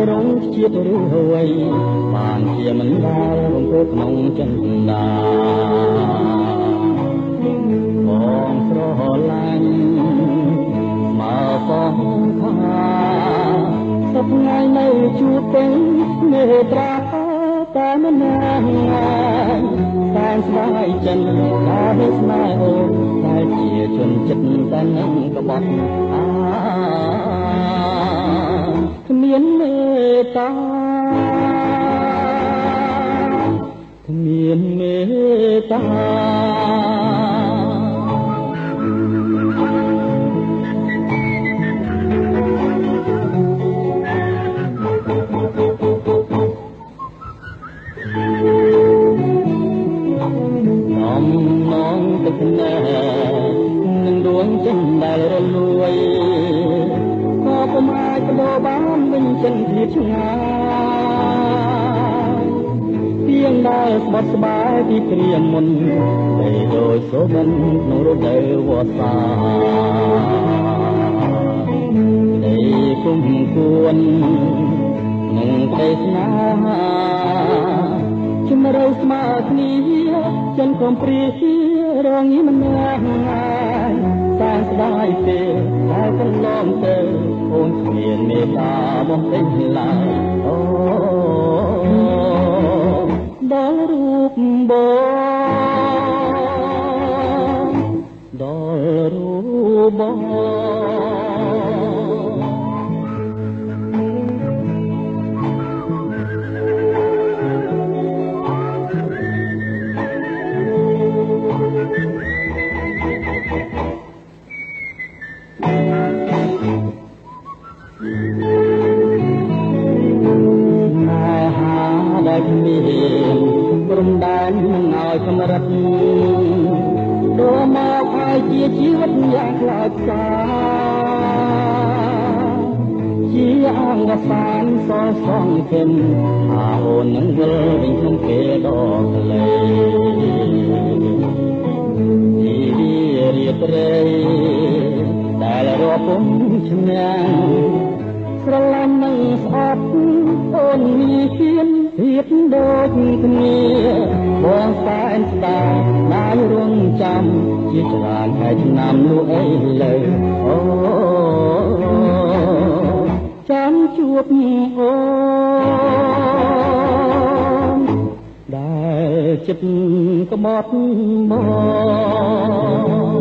រងជាតិឬហើយបានជាមិនដែលរំពោចក្នុងចិន្តាបងស្រឡាញ់មកផងថាសពថ្ងៃនៅជួបទាំងមេត្រាតែមិនណាតែស្ដាយចិនតែស្នេហ៍អូនតែជាជនចិត្តតែនឹងក្បត់គ្មានមេត្តាគ្មានមេត្តាទឹកណែនឹងដួងចិនដែលរលួយក៏ពុំអាចបដូរបានវិញចិនភាពឆ្ងាយទៀងដែលស្បត់ស្បាយពីព្រាមមុនតែដោយសូមិនក្នុងរដូវវស្សានៃគុំគួននឹងទេស្នេហាជំរឿស្មើគ្នាចិនកំព្រារងនេះមិនងាយតែស្ដាយទេតែកន្លងទៅអូនគ្មានមេត្តាមកពេញឡើយអូដល់រូបបងដល់រូបបងមានព្រំដែននឹងឲ្យកម្រិតdoorមកឲ្យជាជីវិតយ៉ាងខ្លោចផ្កាជាអង្គសានសរសងខិនអូននឹងវិលវិញក្នុងពេលដ៏ខ្លីរីត្រីដែលរាប់ពុំឆ្ងាញ់ស្រឡាញ់នឹងស្អប់អូនមានភាពដូចគ្នាបងសែនស្ដាយបានរងចាំជាច្រើនខែឆ្នាំនោះអីលើអូចាំជួបអូនដែលចិត្តក្បត់មក